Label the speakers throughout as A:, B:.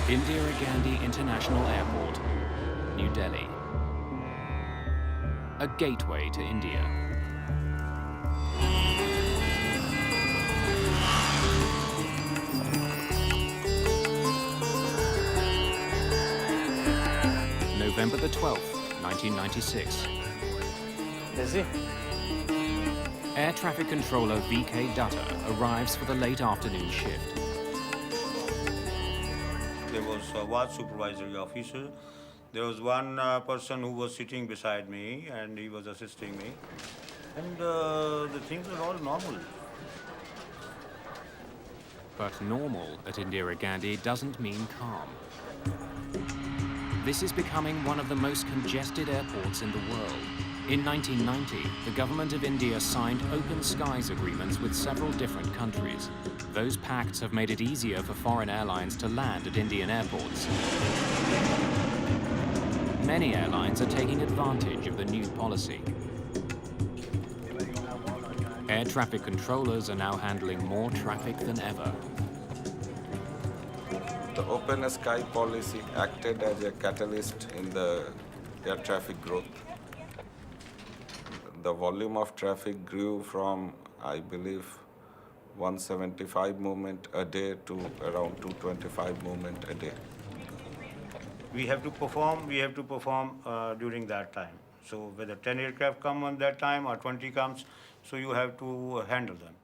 A: Indira Gandhi International Airport, New Delhi. A gateway to India. November the 12th, 1996.
B: Busy?
A: Air traffic controller VK Dutta arrives for the late afternoon shift.
C: There was one supervisory officer. There was one person who was sitting beside me and he was assisting me. And the things are all normal.
A: But normal at Indira Gandhi doesn't mean calm. This is becoming one of the most congested airports in the world. In 1990, the government of India signed open skies agreements with several different countries. Those pacts have made it easier for foreign airlines to land at Indian airports. Many airlines are taking advantage of the new policy. Air traffic controllers are now handling more traffic than ever.
D: The open sky policy acted as a catalyst in the air traffic growth. The volume of traffic grew from, I believe, 175 movement a day to around 225 movement a day.
C: We have to perform during that time. So whether 10 aircraft come on that time or 20 comes, so you have to handle them.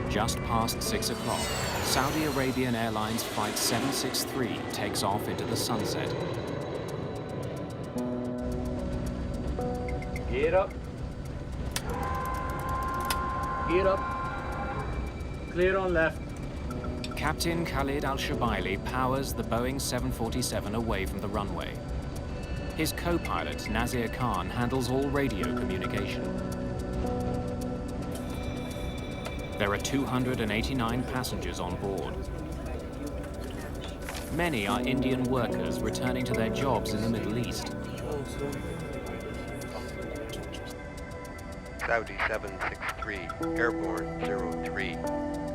A: Just past 6 o'clock, Saudi Arabian Airlines Flight 763 takes off into the sunset.
B: Gear up. Gear up. Clear on left.
A: Captain Khalid Al-Shabaili powers the Boeing 747 away from the runway. His co-pilot, Nazir Khan, handles all radio communication. There are 289 passengers on board. Many are Indian workers returning to their jobs in the Middle East.
E: Saudi 763, airborne 03,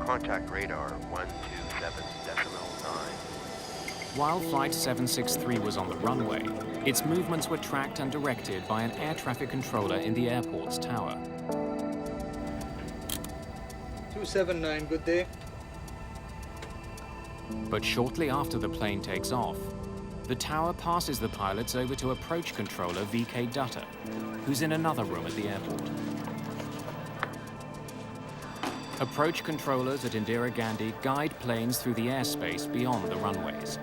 E: contact radar 127.9.
A: While Flight 763 was on the runway, its movements were tracked and directed by an air traffic controller in the airport's tower.
B: 279, good day.
A: But shortly after the plane takes off, the tower passes the pilots over to approach controller VK Dutta, who's in another room at the airport. Approach controllers at Indira Gandhi guide planes through the airspace beyond the runways.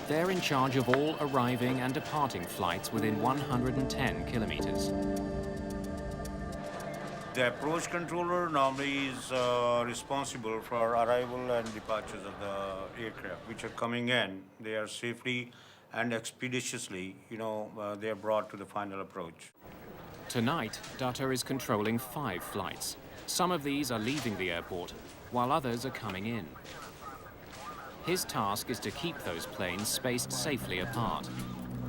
A: They're in charge of all arriving and departing flights within 110 kilometers.
C: The approach controller normally is responsible for arrival and departures of the aircraft, which are coming in. They are safely and expeditiously, they are brought to the final approach.
A: Tonight, Dutta is controlling 5 flights. Some of these are leaving the airport, while others are coming in. His task is to keep those planes spaced safely apart,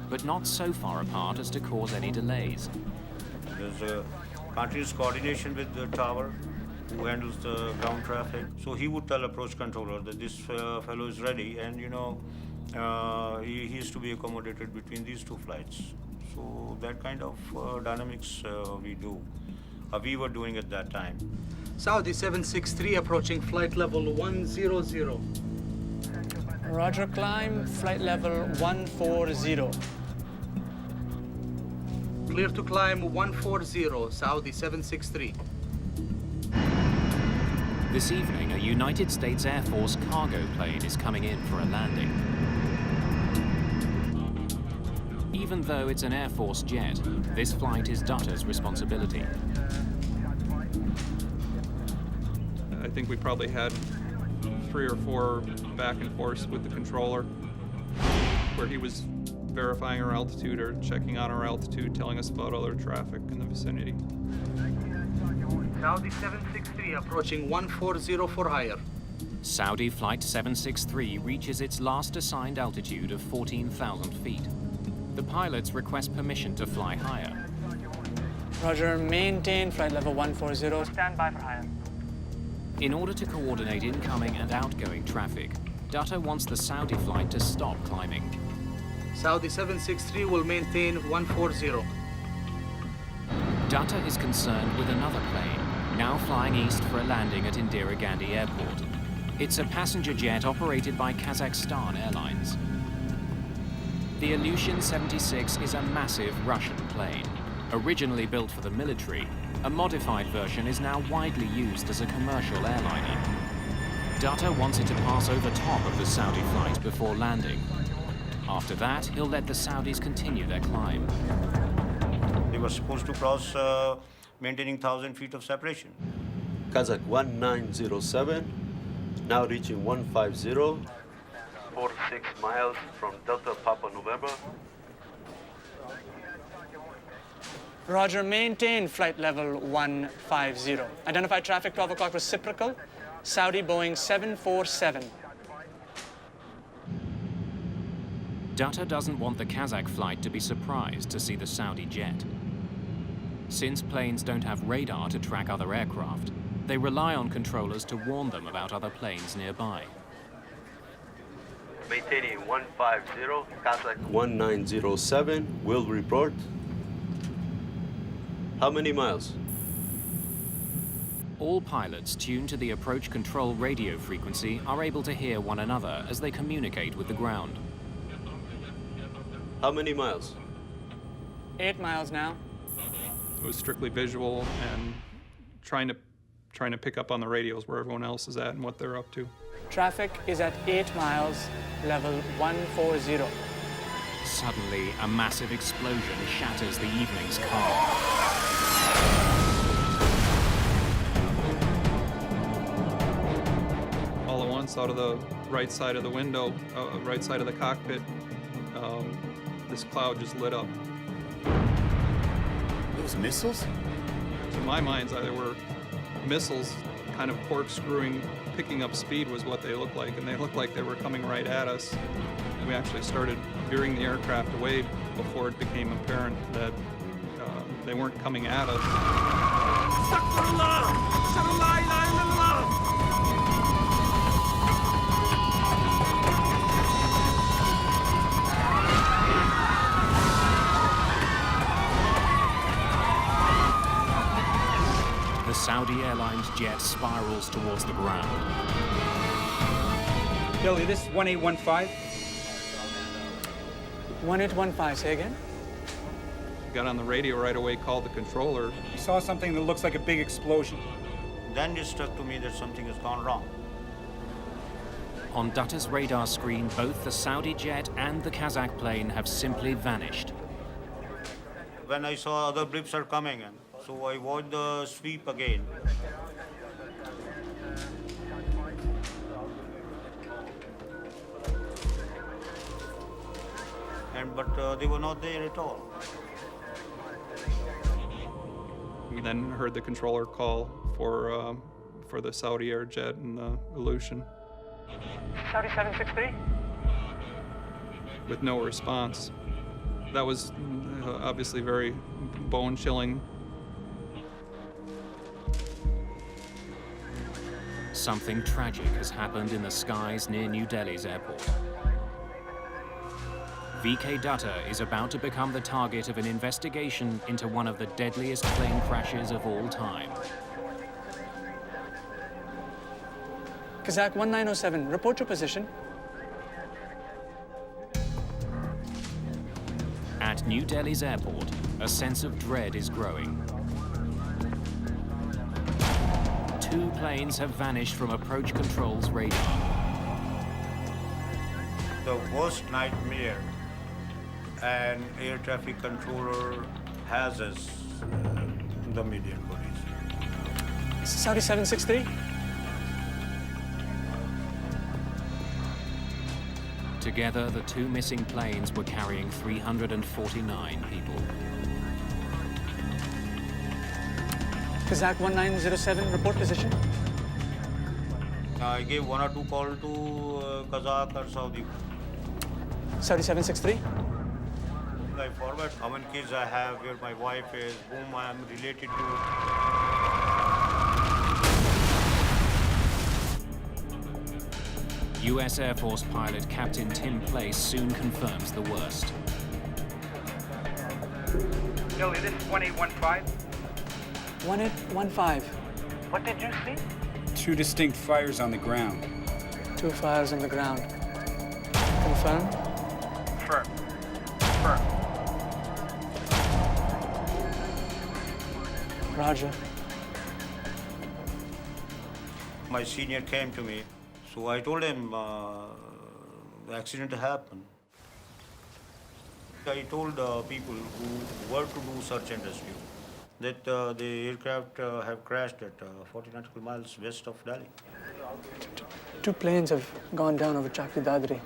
A: but not so far apart as to cause any delays.
C: There's a continuous coordination with the tower who handles the ground traffic. So he would tell approach controller that this fellow is ready, and he is to be accommodated between these 2 flights. So that kind of dynamics we were doing at that time.
B: Saudi 763 approaching flight level 100.
F: Roger, climb, flight level 140.
B: Clear to climb 140, Saudi 763.
A: This evening, a United States Air Force cargo plane is coming in for a landing. Even though it's an Air Force jet, this flight is Dutta's responsibility.
G: I think we probably had 3 or 4 back and forths with the controller where he was verifying our altitude or checking on our altitude, telling us about other traffic in the vicinity.
B: Saudi 763 approaching 140 for higher.
A: Saudi Flight 763 reaches its last assigned altitude of 14,000 feet. The pilots request permission to fly higher.
F: Roger, maintain flight level 140.
H: Stand by for higher.
A: In order to coordinate incoming and outgoing traffic, Dutta wants the Saudi flight to stop climbing.
B: Saudi 763 will maintain 140.
A: Dutta is concerned with another plane, now flying east for a landing at Indira Gandhi Airport. It's a passenger jet operated by Kazakhstan Airlines. The Ilyushin 76 is a massive Russian plane. Originally built for the military, a modified version is now widely used as a commercial airliner. Dutta wants it to pass over top of the Saudi flight before landing. After that, he'll let the Saudis continue their climb.
C: They were supposed to cross maintaining 1,000 feet of separation.
H: Kazakh 1907, now reaching 150. 46 miles from Delta Papa November.
F: Roger, maintain flight level 150. Identify traffic 12 o'clock reciprocal, Saudi Boeing 747.
A: Dutta doesn't want the Kazakh flight to be surprised to see the Saudi jet. Since planes don't have radar to track other aircraft, they rely on controllers to warn them about other planes nearby.
H: Maintaining 150, Kazakh 1907, will report. How many miles?
A: All pilots tuned to the approach control radio frequency are able to hear one another as they communicate with the ground.
H: How many miles?
F: 8 miles now.
G: It was strictly visual and trying to pick up on the radios where everyone else is at and what they're up to.
F: Traffic is at 8 miles, level 140.
A: Suddenly, a massive explosion shatters the evening's calm.
G: All at once, out of the right side of the window, right side of the cockpit, this cloud just lit up.
I: Those missiles?
G: To my mind's eye, there were missiles kind of corkscrewing, picking up speed was what they looked like, and they looked like they were coming right at us. We actually started veering the aircraft away before it became apparent that they weren't coming at us.
A: The Saudi Airlines jet spirals towards the ground.
J: Billy, this is 1815.
F: 1815, say again?
G: Got on the radio right away, called the controller.
J: You saw something that looks like a big explosion.
C: Then it struck to me that something has gone wrong.
A: On Dutta's radar screen, both the Saudi jet and the Kazakh plane have simply vanished.
C: When I saw other blips are coming in, so I watched the sweep again. But they were not there at all.
G: We then heard the controller call for the Saudi Air jet and the Ilyushin.
F: Saudi 763?
G: With no response. That was obviously very bone-chilling.
A: Something tragic has happened in the skies near New Delhi's airport. VK Dutta is about to become the target of an investigation into one of the deadliest plane crashes of all time.
F: Kazakh 1907, report your position.
A: At New Delhi's airport, a sense of dread is growing. 2 planes have vanished from approach control's radar.
C: The worst nightmare an air traffic controller has is the median police.
F: Saudi 763?
A: Together, the 2 missing planes were carrying 349 people.
F: Kazakh 1907, report position.
C: I gave 1 or 2 calls to Kazakh or Saudi.
F: Saudi 763?
C: I forward how many kids I have, where my wife is, whom I am related to.
A: US Air Force pilot Captain Tim Place soon confirms the worst.
J: Billy, this is 1815.
F: 1815.
J: What did you see? Two distinct fires on the ground.
F: 2 fires on the ground. Confirm?
J: Confirm. Confirm.
F: Roger.
C: My senior came to me, so I told him the accident happened. I told people who were to do search and rescue that the aircraft have crashed at 40 nautical miles west of Delhi.
F: 2 planes have gone down over Chakri Dadri.